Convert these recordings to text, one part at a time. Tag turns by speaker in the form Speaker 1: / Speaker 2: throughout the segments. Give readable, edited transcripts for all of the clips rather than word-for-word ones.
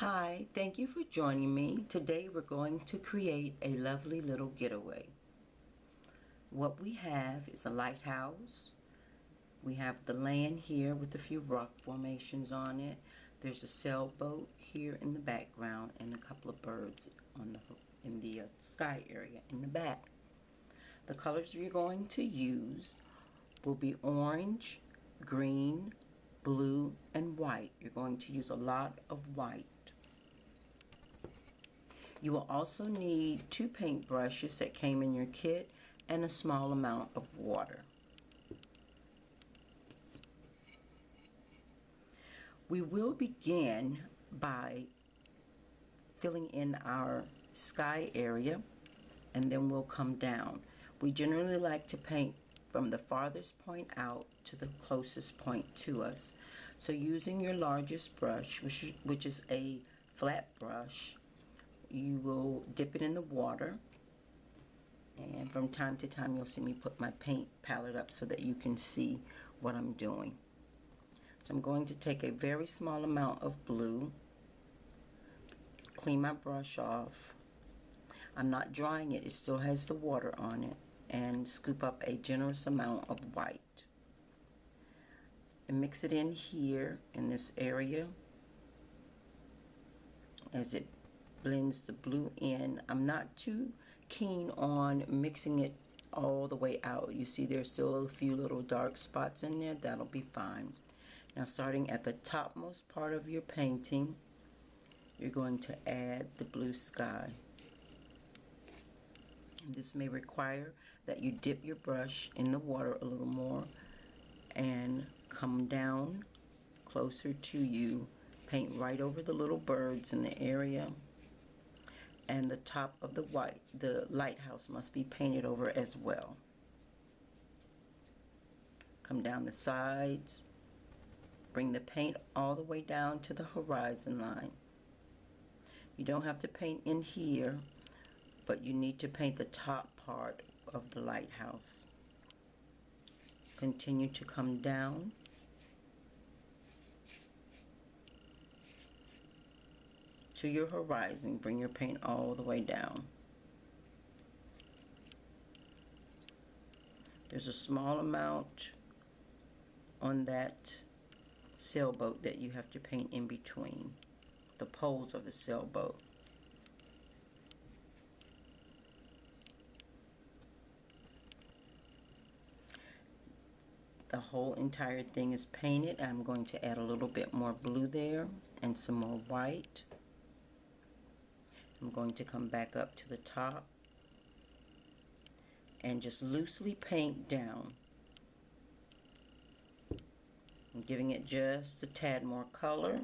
Speaker 1: Hi, thank you for joining me. Today we're going to create a lovely little getaway. What we have is a lighthouse. We have the land here with a few rock formations on it. There's a sailboat here in the background and a couple of birds in the sky area in the back. The colors you're going to use will be orange, green, blue, and white. You're going to use a lot of white. You will also need 2 paint brushes that came in your kit and a small amount of water. We will begin by filling in our sky area and then we'll come down. We generally like to paint from the farthest point out to the closest point to us. So using your largest brush, which is a flat brush, you will dip it in the water, and from time to time you'll see me put my paint palette up so that you can see what I'm doing. So I'm going to take a very small amount of blue, clean my brush off. I'm not drying it, it still has the water on it, and scoop up a generous amount of white and mix it in here in this area as it blends the blue in. I'm not too keen on mixing it all the way out. You see there's still a few little dark spots in there. That'll be fine. Now starting at the topmost part of your painting, you're going to add the blue sky. And this may require that you dip your brush in the water a little more and come down closer to you. Paint right over the little birds in the area, and the top of the lighthouse must be painted over as well. Come down the sides, bring the paint all the way down to the horizon line. You don't have to paint in here, but you need to paint the top part of the lighthouse. Continue to come down. To your horizon, bring your paint all the way down. There's a small amount on that sailboat that you have to paint in between the poles of the sailboat. The whole entire thing is painted. I'm going to add a little bit more blue there and some more white. I'm going to come back up to the top and just loosely paint down. I'm giving it just a tad more color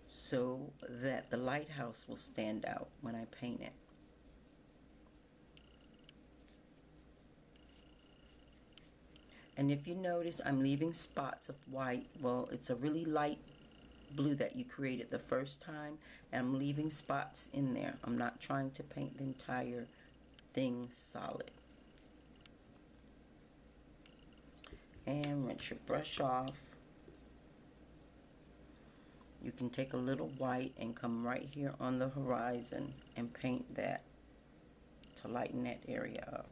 Speaker 1: so that the lighthouse will stand out when I paint it. And if you notice, I'm leaving spots of white. Well, it's a really light blue that you created the first time, and I'm leaving spots in there. I'm not trying to paint the entire thing solid. And rinse your brush off. You can take a little white and come right here on the horizon and paint that to lighten that area up.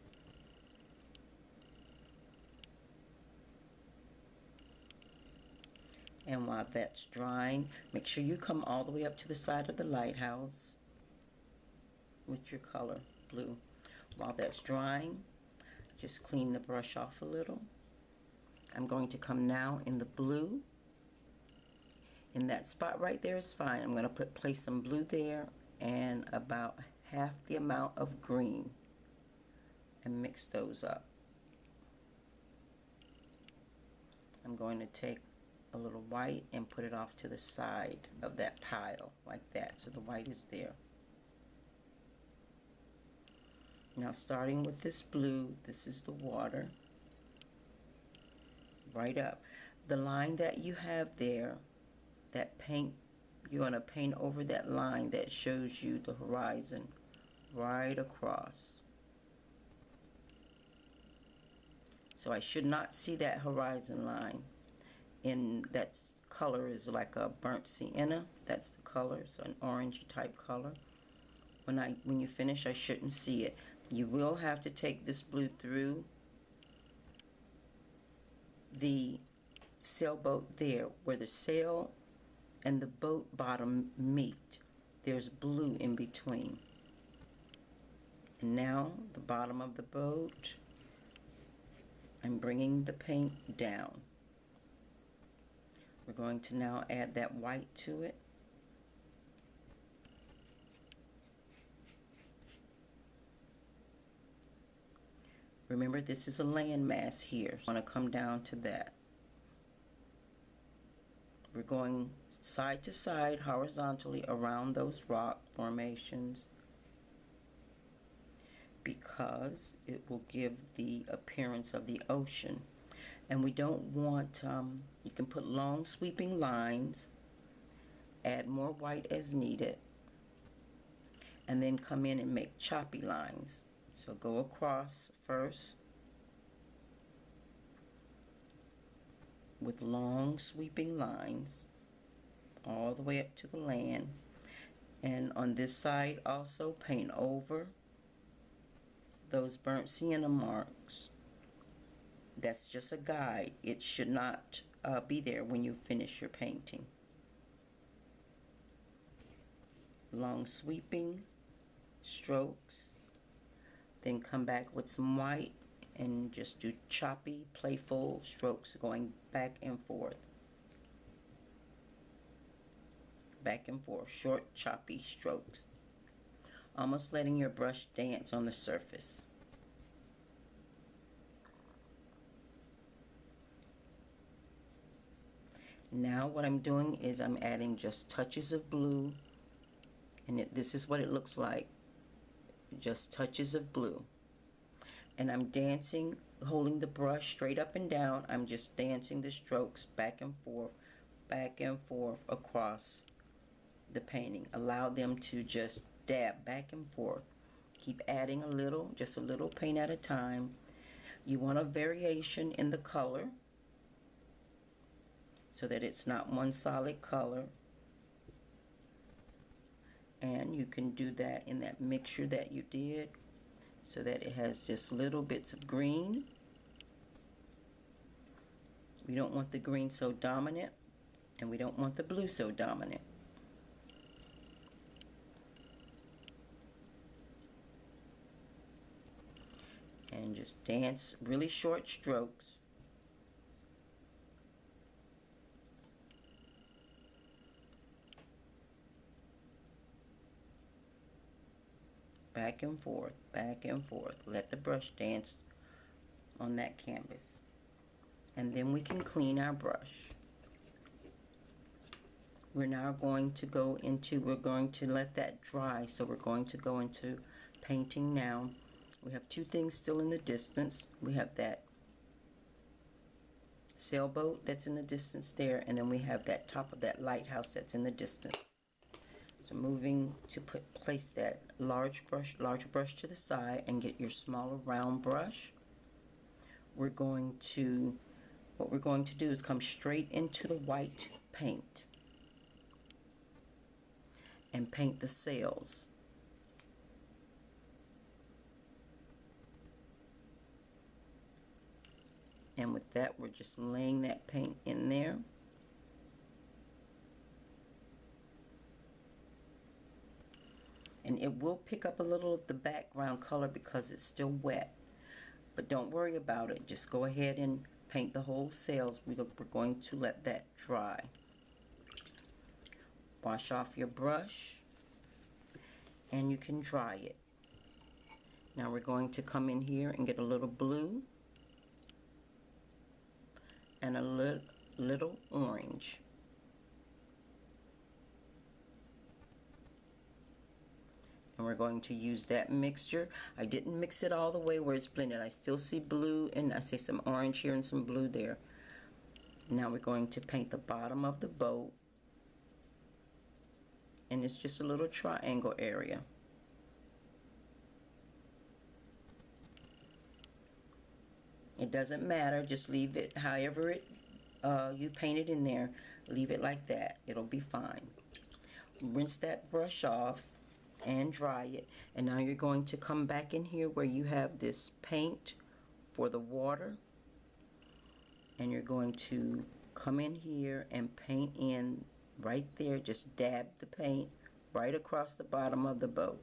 Speaker 1: And while that's drying, make sure you come all the way up to the side of the lighthouse with your color, blue. While that's drying, just clean the brush off a little. I'm going to come now in the blue. In that spot right there is fine. I'm going to place some blue there and about half the amount of green and mix those up. I'm going to take a little white and put it off to the side of that pile like that, so the white is there. Now starting with this blue, this is the water, right up. The line that you have there, that paint, you're going to paint over that line that shows you the horizon right across. So I should not see that horizon line in that color is like a burnt sienna. That's the color. It's an orangey type color. When you finish, I shouldn't see it. You will have to take this blue through the sailboat there, where the sail and the boat bottom meet. There's blue in between. And now the bottom of the boat, I'm bringing the paint down. We're going to now add that white to it. Remember, this is a landmass here. So I want to come down to that. We're going side to side horizontally around those rock formations because it will give the appearance of the ocean. And we don't want, you can put long sweeping lines, add more white as needed, and then come in and make choppy lines. So go across first with long sweeping lines all the way up to the land. And on this side also paint over those burnt sienna marks. That's just a guide. It should not be there when you finish your painting. Long sweeping strokes. Then come back with some white and just do choppy, playful strokes going back and forth. Back and forth, short, choppy strokes. Almost letting your brush dance on the surface. Now what I'm doing is I'm adding just touches of blue, and this is what it looks like. Just touches of blue. And I'm dancing, holding the brush straight up and down. I'm just dancing the strokes back and forth across the painting. Allow them to just dab back and forth. Keep adding a little, just a little paint at a time. You want a variation in the color so that it's not one solid color. And you can do that in that mixture that you did so that it has just little bits of green. We don't want the green so dominant, and we don't want the blue so dominant. And just dance really short strokes. Back and forth, back and forth. Let the brush dance on that canvas. And then we can clean our brush. We're now going to go into, we're going to let that dry, so we're going to go into painting now. We have two things still in the distance. We have that sailboat that's in the distance there, and then we have that top of that lighthouse that's in the distance. So moving to place that larger brush to the side and get your smaller round brush. What we're going to do is come straight into the white paint and paint the sails. And with that, we're just laying that paint in there. And it will pick up a little of the background color because it's still wet. But don't worry about it. Just go ahead and paint the whole sails. We're going to let that dry. Wash off your brush and you can dry it. Now we're going to come in here and get a little blue and a little orange. And we're going to use that mixture. I didn't mix it all the way where it's blended. I still see blue, and I see some orange here and some blue there. Now we're going to paint the bottom of the boat. And it's just a little triangle area. It doesn't matter, just leave it however it you paint it in there, leave it like that. It'll be fine. Rinse that brush off and dry it. And now you're going to come back in here where you have this paint for the water. And you're going to come in here and paint in right there. Just dab the paint right across the bottom of the boat.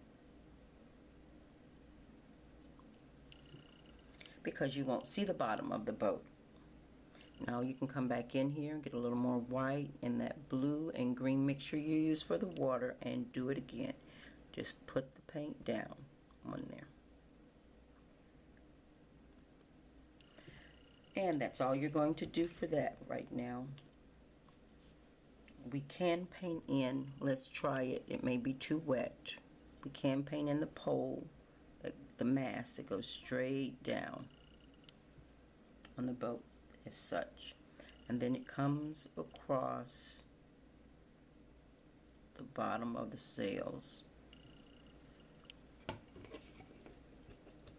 Speaker 1: Because you won't see the bottom of the boat. Now you can come back in here and get a little more white in that blue and green mixture you use for the water and do it again. Just put the paint down on there. And that's all you're going to do for that right now. We can paint in, let's try it. It may be too wet. We can paint in the pole, the mast that goes straight down on the boat as such. And then it comes across the bottom of the sails.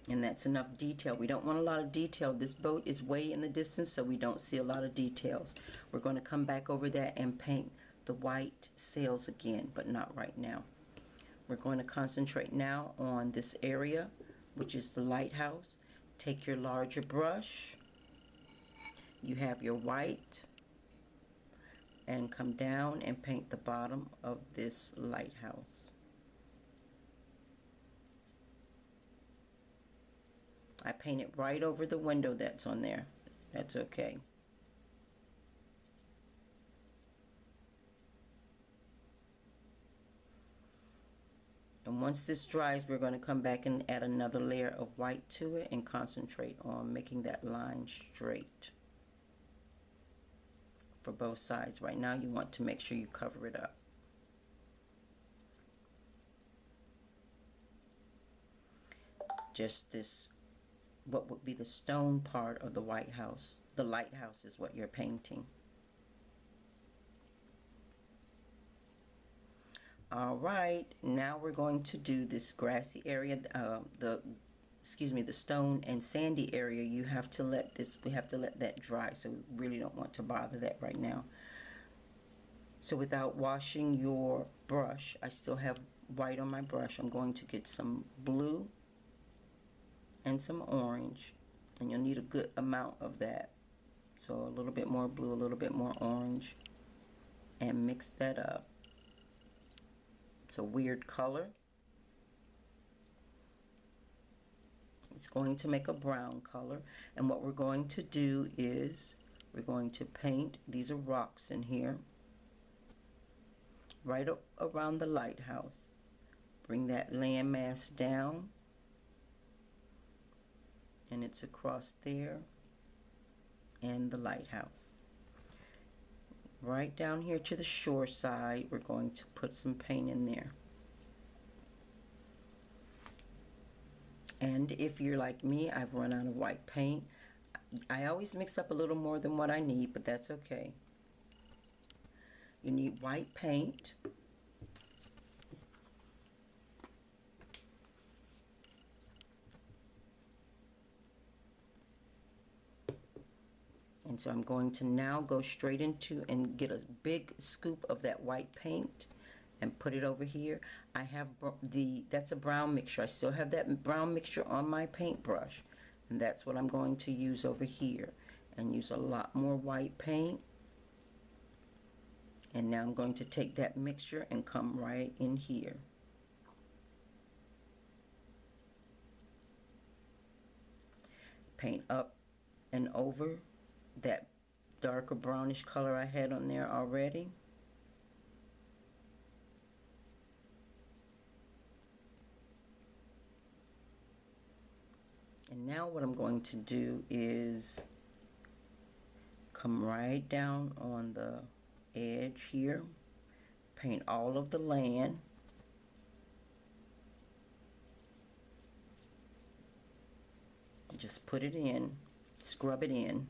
Speaker 1: And that's enough detail. We don't want a lot of detail. This boat is way in the distance, so we don't see a lot of details. We're going to come back over that and paint the white sails again, but not right now. We're going to concentrate now on this area, which is the lighthouse. Take your larger brush. You have your white, and come down and paint the bottom of this lighthouse. I paint it right over the window that's on there. That's okay. And once this dries, we're going to come back and add another layer of white to it and concentrate on making that line straight for both sides. Right now you want to make sure you cover it up. Just this, what would be the stone part of the White House. The lighthouse is what you're painting. All right, now we're going to do this grassy area, the stone and sandy area. We have to let that dry, so we really don't want to bother that right now. So without washing your brush, I still have white on my brush. I'm going to get some blue and some orange, and you'll need a good amount of that. So a little bit more blue, a little bit more orange, and mix that up. It's a weird color. It's going to make a brown color, and what we're going to do is we're going to paint, these are rocks in here, right around the lighthouse. Bring that landmass down, and it's across there and the lighthouse. Right down here to the shore side, we're going to put some paint in there. And if you're like me, I've run out of white paint. I always mix up a little more than what I need, but that's okay. You need white paint. And so I'm going to now go straight into and get a big scoop of that white paint and put it over here. I have that's a brown mixture. I still have that brown mixture on my paintbrush, and that's what I'm going to use over here, and use a lot more white paint. And now I'm going to take that mixture and come right in here. Paint up and over that darker brownish color I had on there already. And now what I'm going to do is come right down on the edge here, paint all of the land. Just put it in, scrub it in.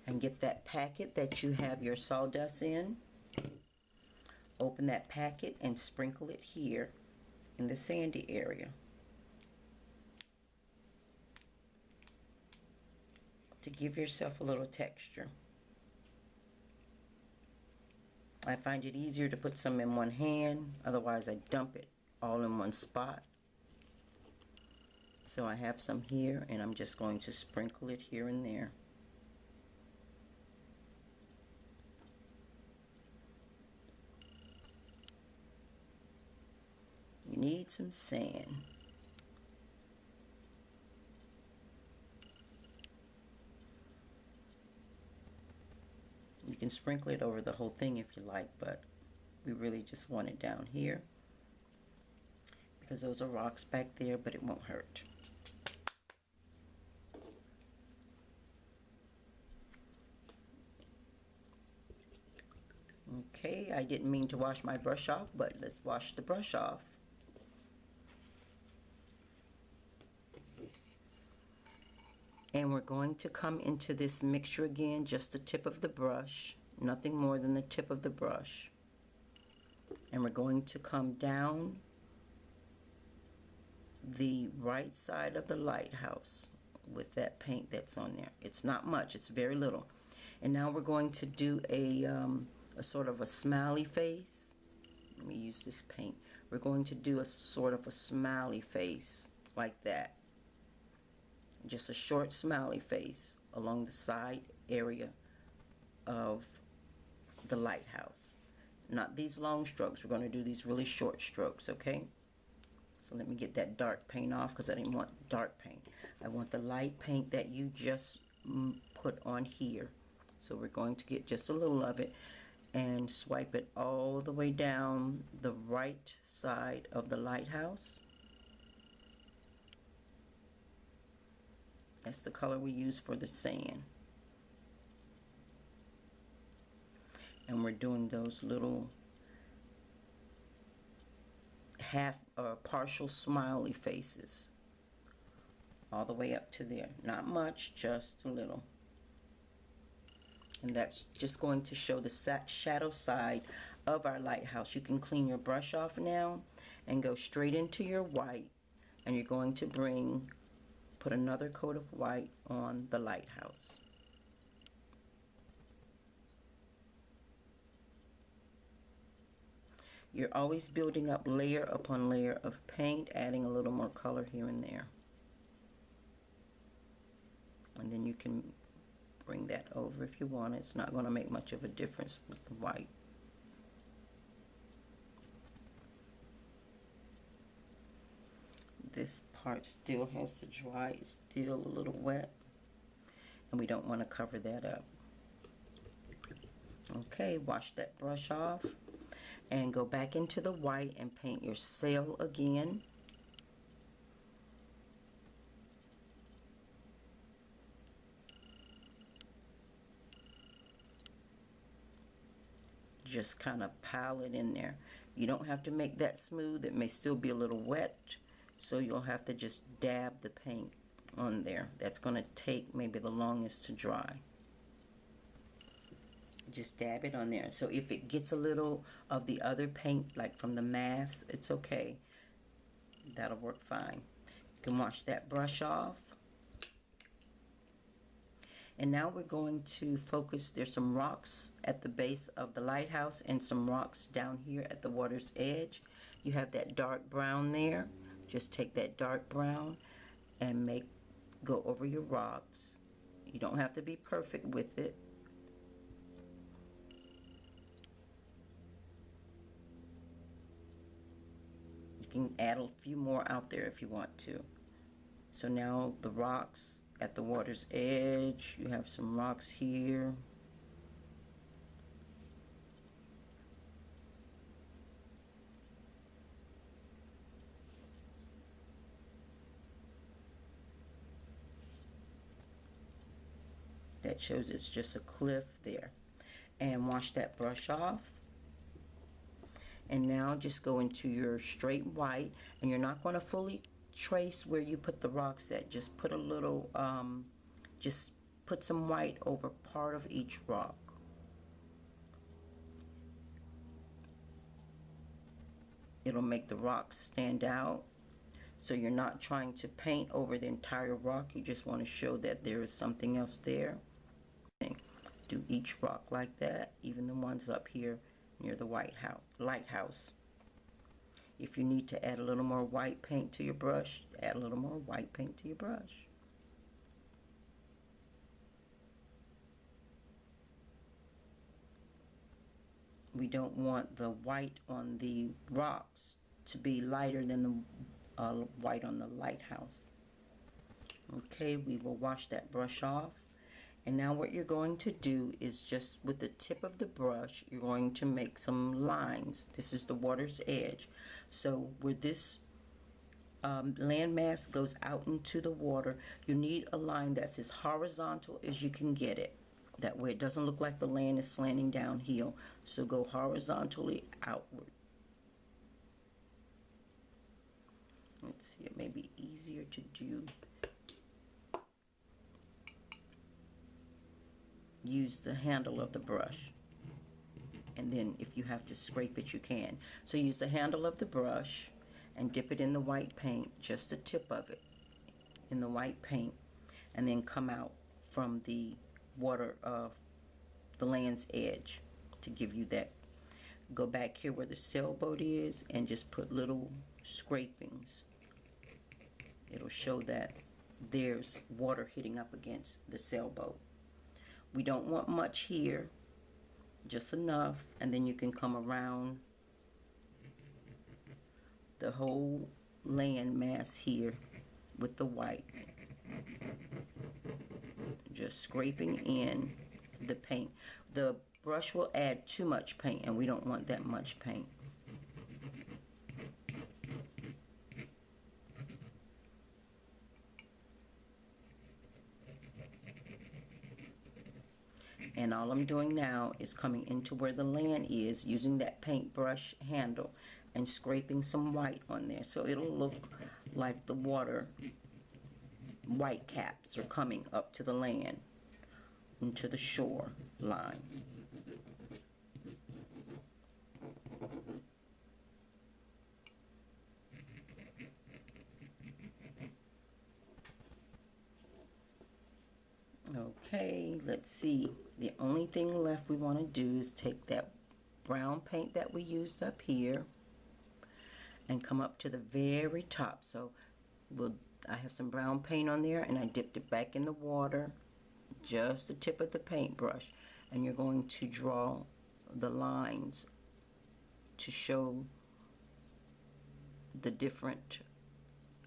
Speaker 1: And get that packet that you have your sawdust in. Open that packet and sprinkle it here in the sandy area. to give yourself a little texture. I find it easier to put some in one hand, otherwise I dump it all in one spot. So I have some here, and I'm just going to sprinkle it here and there. You need some sand. You can sprinkle it over the whole thing if you like, but we really just want it down here because those are rocks back there, but it won't hurt. Okay, I didn't mean to wash my brush off, but let's wash the brush off. And we're going to come into this mixture again, just the tip of the brush, nothing more than the tip of the brush. And we're going to come down the right side of the lighthouse with that paint that's on there. It's not much, it's very little. And now we're going to do a sort of a smiley face. Let me use this paint. We're going to do a sort of a smiley face like that. Just a short smiley face along the side area of the lighthouse. Not these long strokes. We're going to do these really short strokes, okay? So let me get that dark paint off because I didn't want dark paint. I want the light paint that you just put on here. So we're going to get just a little of it and swipe it all the way down the right side of the lighthouse. That's the color we use for the sand. And we're doing those little half or partial smiley faces all the way up to there. Not much, just a little. And that's just going to show the shadow side of our lighthouse. You can clean your brush off now and go straight into your white, and you're going to put another coat of white on the lighthouse. You're always building up layer upon layer of paint, adding a little more color here and there. And then you can bring that over if you want. It's not going to make much of a difference with the white. This part still has to dry. It's still a little wet, and we don't want to cover that up. Okay, wash that brush off and go back into the white and paint your sail again. Just kind of pile it in there. You don't have to make that smooth. It may still be a little wet, so you'll have to just dab the paint on there. That's going to take maybe the longest to dry. Just dab it on there. So if it gets a little of the other paint, like from the mask, it's okay. That'll work fine. You can wash that brush off. And now we're going to focus. There's some rocks at the base of the lighthouse and some rocks down here at the water's edge. You have that dark brown there. Just take that dark brown and go over your rocks. You don't have to be perfect with it. You can add a few more out there if you want to. So now the rocks at the water's edge, you have some rocks here. That shows it's just a cliff there. And wash that brush off. And now just go into your straight white, and you're not going to fully trace where you put the rocks at. Just put a little, just put some white over part of each rock. It'll make the rocks stand out. So you're not trying to paint over the entire rock. You just want to show that there is something else there. Do each rock like that, even the ones up here near the lighthouse. If you need to add a little more white paint to your brush, add a little more white paint to your brush. We don't want the white on the rocks to be lighter than the white on the lighthouse. Okay, we will wash that brush off. And now what you're going to do is just with the tip of the brush, you're going to make some lines. This is the water's edge. So where this landmass goes out into the water, you need a line that's as horizontal as you can get it. That way it doesn't look like the land is slanting downhill. So go horizontally outward. Let's see, it may be easier to do. Use the handle of the brush, and then if you have to scrape it, you can. So use the handle of the brush and dip it in the white paint, just the tip of it in the white paint, and then come out from the water of the land's edge to give you that. Go back here where the sailboat is and just put little scrapings. It'll show that there's water hitting up against the sailboat. We don't want much here, just enough, and then you can come around the whole land mass here with the white, just scraping in the paint. The brush will add too much paint, and we don't want that much paint. And all I'm doing now is coming into where the land is, using that paintbrush handle and scraping some white on there. So it'll look like the water white caps are coming up to the land, into the shore line. Okay, let's see. The only thing left we want to do is take that brown paint that we used up here and come up to the very top. So I have some brown paint on there, and I dipped it back in the water, just the tip of the paintbrush, and you're going to draw the lines to show the different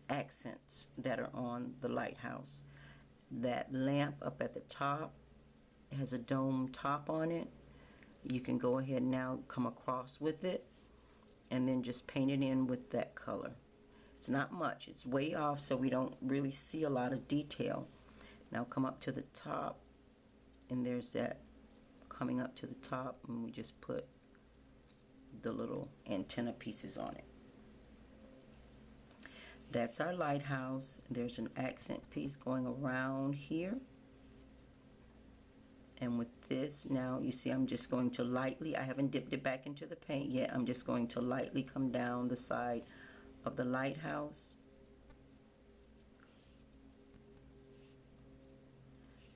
Speaker 1: accents that are on the lighthouse. That lamp up at the top has a dome top on it. You can go ahead now, come across with it, and then just paint it in with that color. It's not much, it's way off, so we don't really see a lot of detail. Now come up to the top, and there's that coming up to the top, and we just put the little antenna pieces on it. That's our lighthouse. There's an accent piece going around here. And with this, now you see I'm just going to lightly, I haven't dipped it back into the paint yet, I'm just going to lightly come down the side of the lighthouse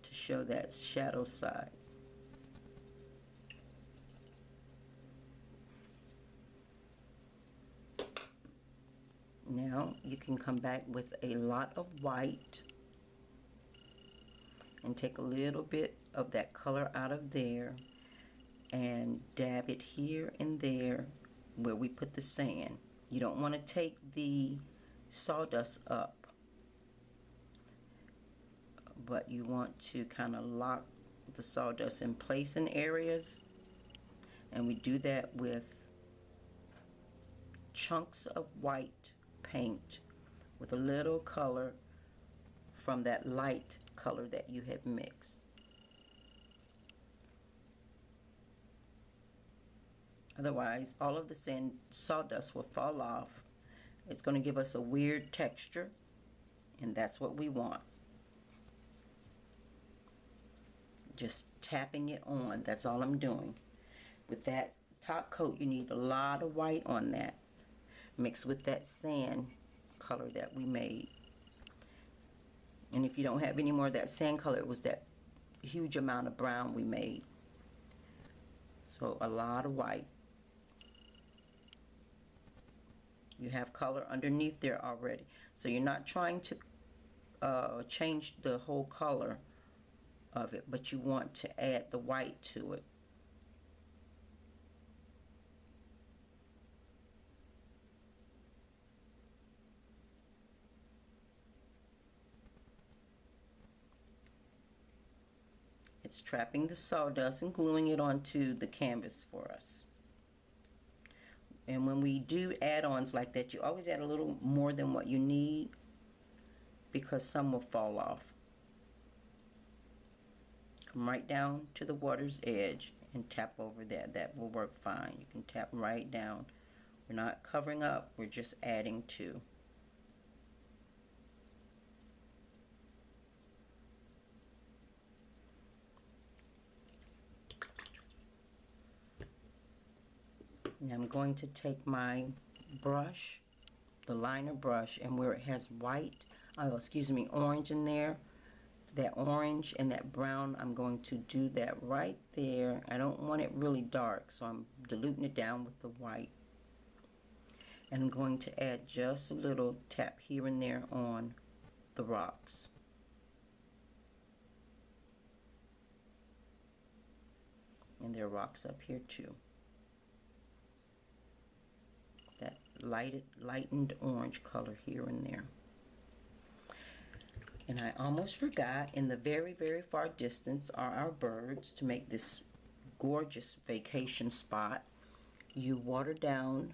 Speaker 1: to show that shadow side. Now you can come back with a lot of white and take a little bit of that color out of there and dab it here and there where we put the sand. You don't want to take the sawdust up, but you want to kind of lock the sawdust in place in areas, and we do that with chunks of white paint with a little color from that light color that you had mixed. Otherwise, all of the sawdust will fall off. It's going to give us a weird texture, and that's what we want. Just tapping it on, that's all I'm doing. With that top coat, you need a lot of white on that. Mixed with that sand color that we made. And if you don't have any more of that sand color, it was that huge amount of brown we made. So a lot of white. You have color underneath there already. So you're not trying to change the whole color of it, but you want to add the white to it. It's trapping the sawdust and gluing it onto the canvas for us. And when we do add-ons like that, you always add a little more than what you need, because some will fall off. Come right down to the water's edge and tap over that. That will work fine. You can tap right down. We're not covering up, we're just adding to. Now I'm going to take my brush, the liner brush, and where it has white, orange in there, that orange and that brown, I'm going to do that right there. I don't want it really dark, so I'm diluting it down with the white. And I'm going to add just a little tap here and there on the rocks. And there are rocks up here too. That lightened orange color here and there. And I almost forgot, in the very, very far distance are our birds to make this gorgeous vacation spot. You water down,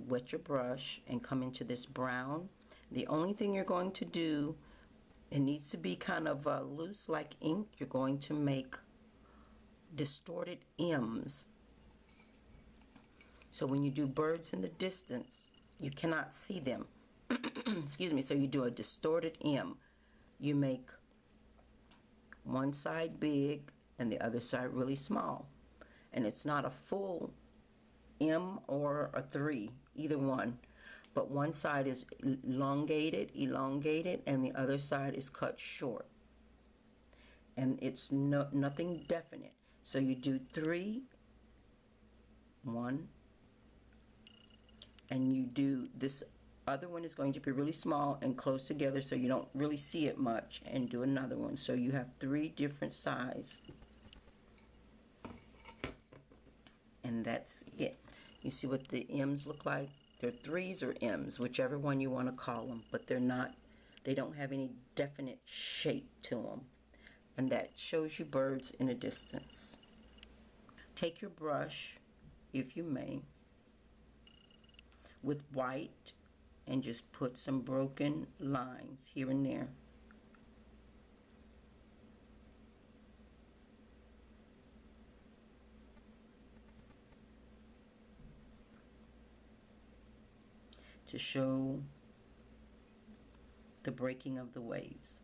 Speaker 1: wet your brush, and come into this brown. The only thing you're going to do, it needs to be kind of loose like ink. You're going to make distorted M's. So when you do birds in the distance, you cannot see them. Excuse me. So you do a distorted M. You make one side big and the other side really small. And it's not a full M or a 3, either one. But one side is elongated, and the other side is cut short. And it's nothing definite. So you do 3, 1, and you do this other one is going to be really small and close together, so you don't really see it much, and do another one. So you have 3 different sides, and that's it. You see what the M's look like? They're 3s or M's, whichever one you want to call them, but they don't have any definite shape to them. And that shows you birds in a distance. Take your brush, if you may, with white, and just put some broken lines here and there. To show the breaking of the waves.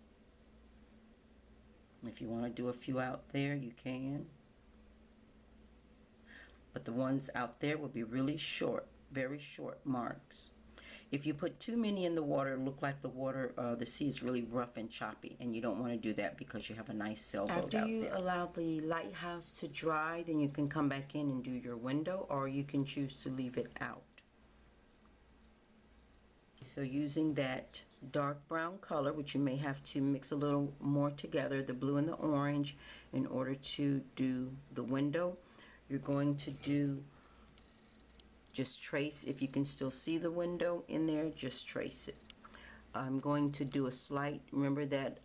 Speaker 1: If you want to do a few out there, you can. But the ones out there will be really short, very short marks. If you put too many in the water, it'll look like the sea is really rough and choppy, and you don't want to do that because you have a nice sailboat out there. After you allow the lighthouse to dry, then you can come back in and do your window, or you can choose to leave it out. So using that dark brown color, which you may have to mix a little more together, the blue and the orange, in order to do the window, you're going to do, just trace, if you can still see the window in there, just trace it. I'm going to do a slight, remember that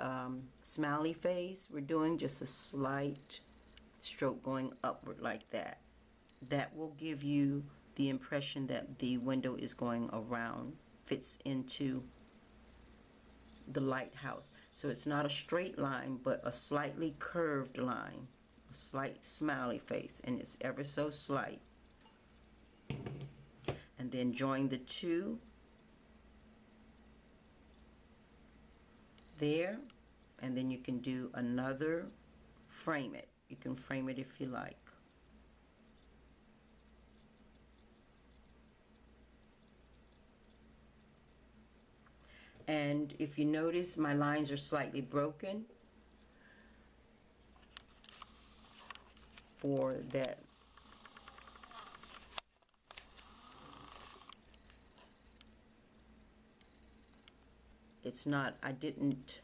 Speaker 1: smiley face we're doing, just a slight stroke going upward like that. That will give you the impression that the window is going around, fits into the lighthouse. So it's not a straight line, but a slightly curved line, a slight smiley face, and it's ever so slight. And then join the 2 there, and then you can do another, frame it. You can frame it if you like. And if you notice, my lines are slightly broken for that. It's not, I didn't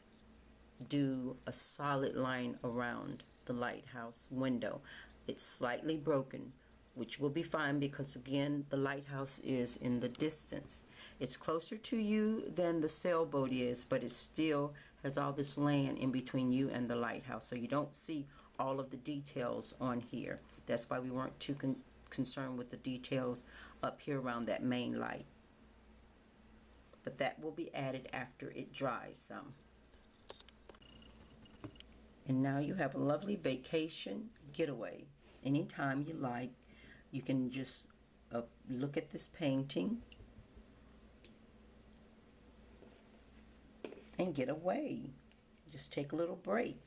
Speaker 1: do a solid line around the lighthouse window. It's slightly broken, which will be fine because again, the lighthouse is in the distance. It's closer to you than the sailboat is, but it still has all this land in between you and the lighthouse, so you don't see all of the details on here. That's why we weren't too concerned with the details up here around that main light. But that will be added after it dries some. And now you have a lovely vacation getaway. Anytime you like, you can just look at this painting and get away. Just take a little break.